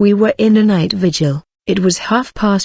We were in a night vigil. It was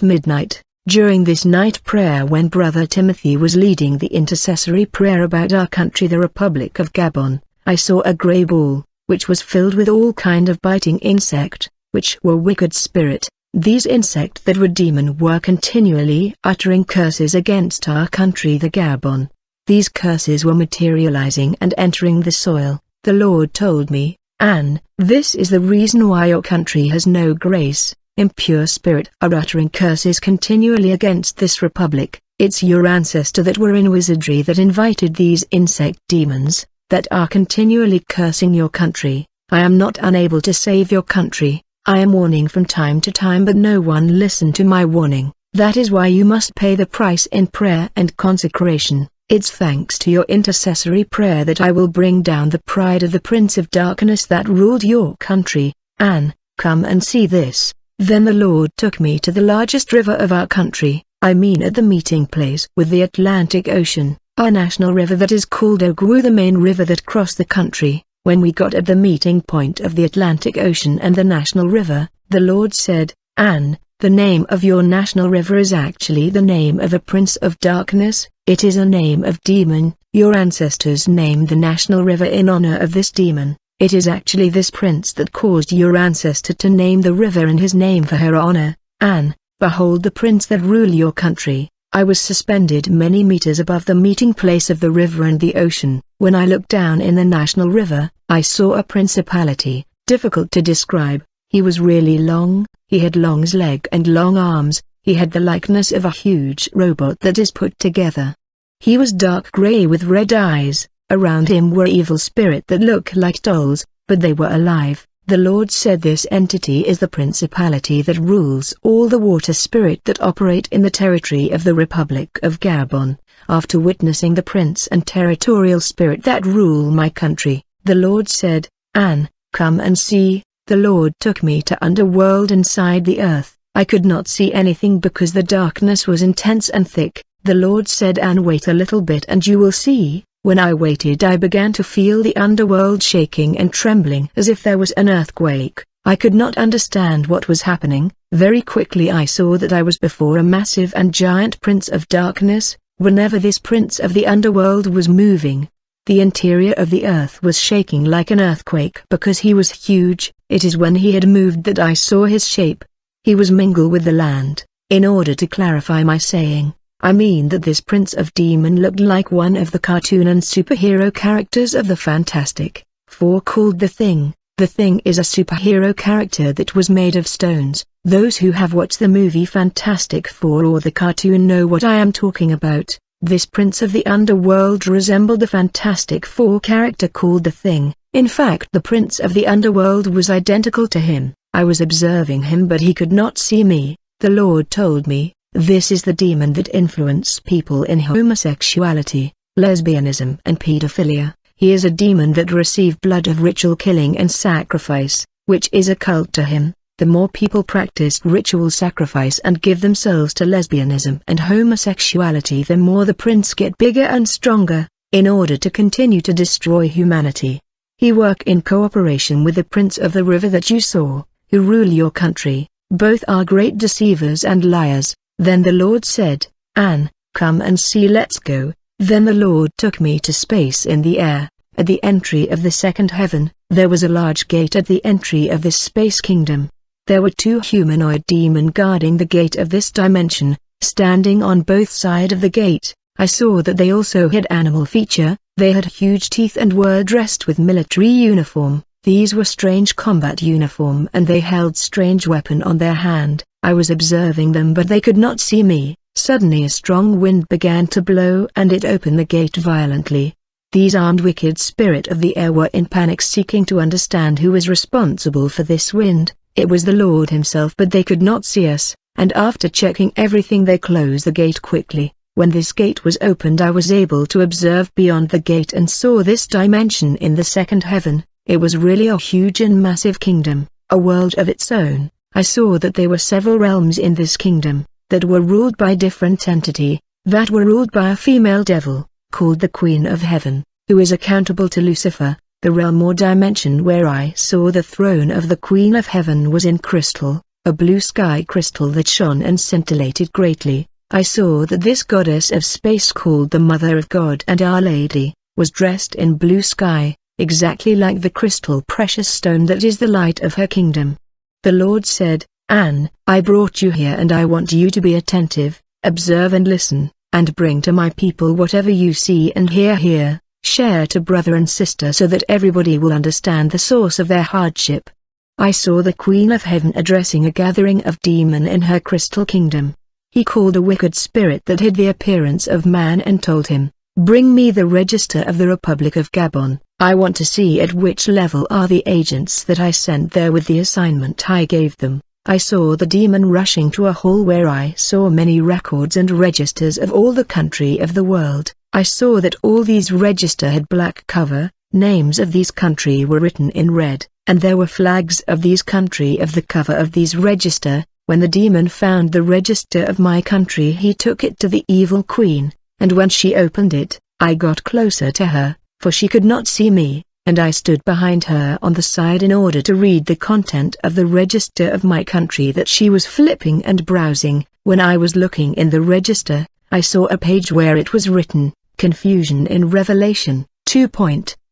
midnight. During this night prayer, when Brother Timothy was leading the intercessory prayer about our country, the Republic of Gabon, I saw a grey ball, which was filled with all kind of biting insect, which were wicked spirit. These insects that were demon were continually uttering curses against our country, the Gabon. These curses were materializing and entering the soil. The Lord told me, "Anne, this is the reason why your country has no grace. Impure spirit are uttering curses continually against this republic. It's your ancestor that were in wizardry that invited these insect demons, that are continually cursing your country. I am not unable to save your country. I am warning from time to time, but no one listened to my warning. That is why you must pay the price in prayer and consecration. It's thanks to your intercessory prayer that I will bring down the pride of the Prince of Darkness that ruled your country. Anne, come and see this." Then the Lord took me to the largest river of our country, I mean at the meeting place with the Atlantic Ocean, our national river that is called Ogwu, the main river that crossed the country. When we got at the meeting point of the Atlantic Ocean and the national river, the Lord said, "Anne, the name of your national river is actually the name of a prince of darkness. It is a name of demon. Your ancestors named the national river in honor of this demon. It is actually this prince that caused your ancestor to name the river in his name for her honor. Anne, behold the prince that rule your country." I was suspended many meters above the meeting place of the river and the ocean. When I looked down in the national river, I saw a principality, difficult to describe. He was really long, he had long legs and long arms, he had the likeness of a huge robot that is put together. He was dark gray with red eyes. Around him were evil spirits that look like dolls, but they were alive. The Lord said this entity is the principality that rules all the water spirit that operate in the territory of the Republic of Gabon. After witnessing the prince and territorial spirit that rule my country, the Lord said, "Anne, come and see." The Lord took me to underworld inside the earth. I could not see anything because the darkness was intense and thick. The Lord said, "Anne, wait a little bit and you will see." When I waited, I began to feel the underworld shaking and trembling as if there was an earthquake. I could not understand what was happening. Very quickly I saw that I was before a massive and giant prince of darkness. Whenever this prince of the underworld was moving, the interior of the earth was shaking like an earthquake because he was huge. It is when he had moved that I saw his shape. He was mingled with the land. In order to clarify my saying, I mean that this Prince of Demon looked like one of the cartoon and superhero characters of the Fantastic Four called the Thing. The Thing is a superhero character that was made of stones. Those who have watched the movie Fantastic Four or the cartoon know what I am talking about. This Prince of the Underworld resembled the Fantastic Four character called the Thing. In fact, the Prince of the Underworld was identical to him. I was observing him, but he could not see me. The Lord told me, "This is the demon that influences people in homosexuality, lesbianism and pedophilia. He is a demon that received blood of ritual killing and sacrifice, which is a cult to him. The more people practice ritual sacrifice and give themselves to lesbianism and homosexuality, the more the prince get bigger and stronger, in order to continue to destroy humanity. He work in cooperation with the prince of the river that you saw, who rule your country. Both are great deceivers and liars." Then the Lord said, "Anne, come and see, let's go." Then the Lord took me to space in the air. At the entry of the second heaven, there was a large gate at the entry of this space kingdom. There were two humanoid demons guarding the gate of this dimension, standing on both sides of the gate. I saw that they also had animal feature. They had huge teeth and were dressed with military uniform. These were strange combat uniform and they held strange weapon on their hand. I was observing them, but they could not see me. Suddenly a strong wind began to blow and it opened the gate violently. These armed wicked spirit of the air were in panic, seeking to understand who was responsible for this wind. It was the Lord himself, but they could not see us, and after checking everything they closed the gate quickly. When this gate was opened, I was able to observe beyond the gate and saw this dimension in the second heaven. It was really a huge and massive kingdom, a world of its own. I saw that there were several realms in this kingdom, that were ruled by different entity, that were ruled by a female devil, called the Queen of Heaven, who is accountable to Lucifer. The realm or dimension where I saw the throne of the Queen of Heaven was in crystal, a blue sky crystal that shone and scintillated greatly. I saw that this goddess of space, called the Mother of God and Our Lady, was dressed in blue sky, exactly like the crystal precious stone that is the light of her kingdom. The Lord said, "Anne, I brought you here and I want you to be attentive, observe and listen, and bring to my people whatever you see and hear here. Share to brother and sister so that everybody will understand the source of their hardship." I saw the Queen of Heaven addressing a gathering of demons in her crystal kingdom. He called a wicked spirit that had the appearance of man and told him, "Bring me the register of the Republic of Gabon. I want to see at which level are the agents that I sent there with the assignment I gave them." I saw the demon rushing to a hall where I saw many records and registers of all the country of the world. I saw that all these register had black cover, names of these country were written in red, and there were flags of these country of the cover of these register. When the demon found the register of my country, he took it to the evil queen, and when she opened it, I got closer to her, for she could not see me, and I stood behind her on the side in order to read the content of the register of my country that she was flipping and browsing. When I was looking in the register, I saw a page where it was written, "Confusion in Revelation,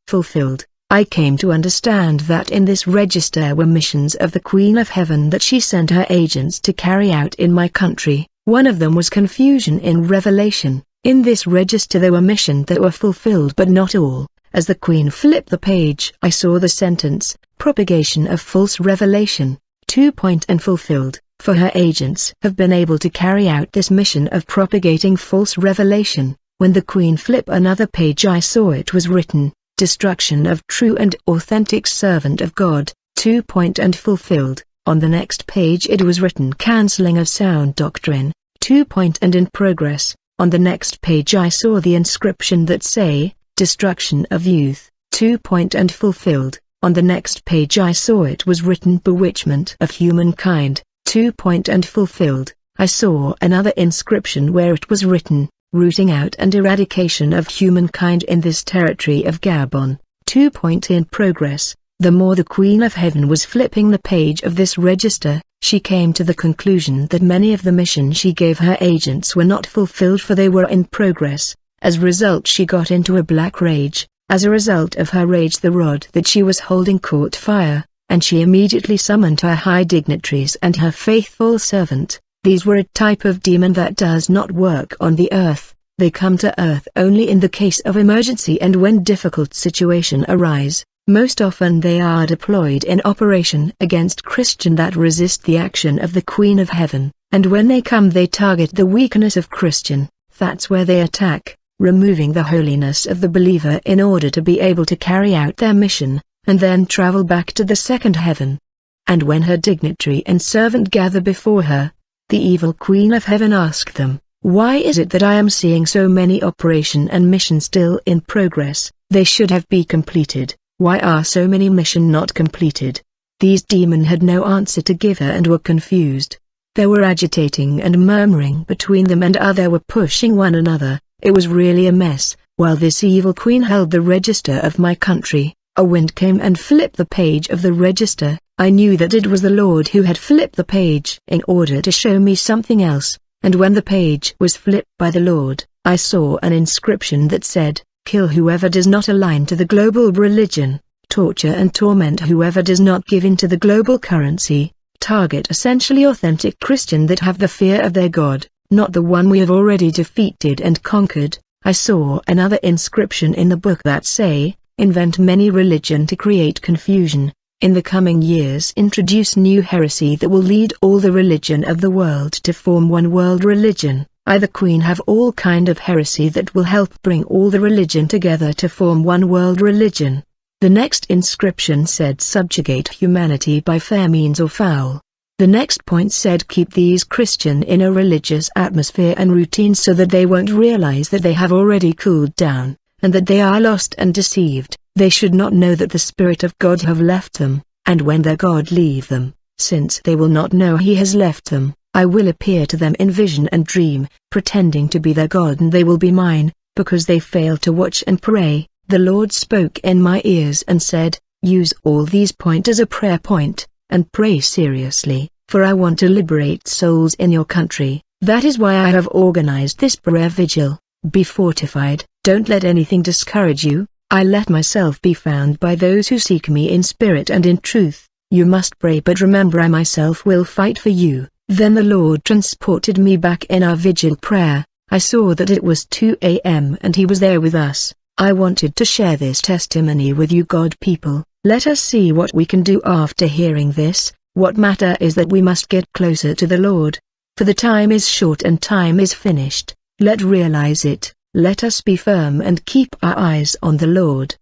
fulfilled." I came to understand that in this register were missions of the Queen of Heaven that she sent her agents to carry out in my country. One of them was confusion in Revelation. In this register there were missions that were fulfilled but not all. As the Queen flipped the page, I saw the sentence, "Propagation of false revelation, and fulfilled." For her agents have been able to carry out this mission of propagating false revelation. When the Queen flipped another page, I saw it was written, "Destruction of true and authentic servant of God, and fulfilled." On the next page it was written, "Cancelling of sound doctrine, and in progress." On the next page I saw the inscription that say, "Destruction of youth, and fulfilled." On the next page I saw it was written, "Bewitchment of humankind, and fulfilled." I saw another inscription where it was written, "Rooting out and eradication of humankind in this territory of Gabon, in progress." The more the Queen of Heaven was flipping the page of this register, she came to the conclusion that many of the missions she gave her agents were not fulfilled, for they were in progress. As a result she got into a black rage. As a result of her rage the rod that she was holding caught fire, and she immediately summoned her high dignitaries and her faithful servant. These were a type of demon that does not work on the earth. They come to earth only in the case of emergency and when difficult situation arise. Most often they are deployed in operation against Christian that resist the action of the Queen of Heaven, and when they come they target the weakness of Christian. That's where they attack, removing the holiness of the believer in order to be able to carry out their mission, and then travel back to the second heaven. And when her dignitary and servant gather before her, the evil Queen of Heaven asked them, "Why is it that I am seeing so many operation and missions still in progress? They should have been completed. Why are so many missions not completed?" These demons had no answer to give her and were confused. They were agitating and murmuring between them and they were pushing one another. It was really a mess. While this evil queen held the register of my country, a wind came and flipped the page of the register. I knew that it was the Lord who had flipped the page in order to show me something else, and when the page was flipped by the Lord, I saw an inscription that said, "Kill whoever does not align to the global religion, torture and torment whoever does not give in to the global currency, target essentially authentic Christian that have the fear of their God, not the one we have already defeated and conquered." I saw another inscription in the book that say, "Invent many religion to create confusion. In the coming years introduce new heresy that will lead all the religion of the world to form one world religion." I the Queen have all kind of heresy that will help bring all the religion together to form one world religion. The next inscription said, "Subjugate humanity by fair means or foul." The next point said, "Keep these Christian in a religious atmosphere and routine so that they won't realize that they have already cooled down, and that they are lost and deceived. They should not know that the Spirit of God have left them, and when their God leave them, since they will not know He has left them, I will appear to them in vision and dream, pretending to be their God, and they will be mine, because they fail to watch and pray. The Lord spoke in my ears and said, use all these points as a prayer point, and pray seriously, for I want to liberate souls in your country. That is why I have organized this prayer vigil. Be fortified, don't let anything discourage you. I let myself be found by those who seek me in spirit and in truth. You must pray, but remember I myself will fight for you. Then the Lord transported me back in our vigil prayer. I saw that it was 2 a.m. and he was there with us. I wanted to share this testimony with you, God people. Let us see what we can do after hearing this. What matter is that we must get closer to the Lord. For the time is short and time is finished. Let realize it. Let us be firm and keep our eyes on the Lord.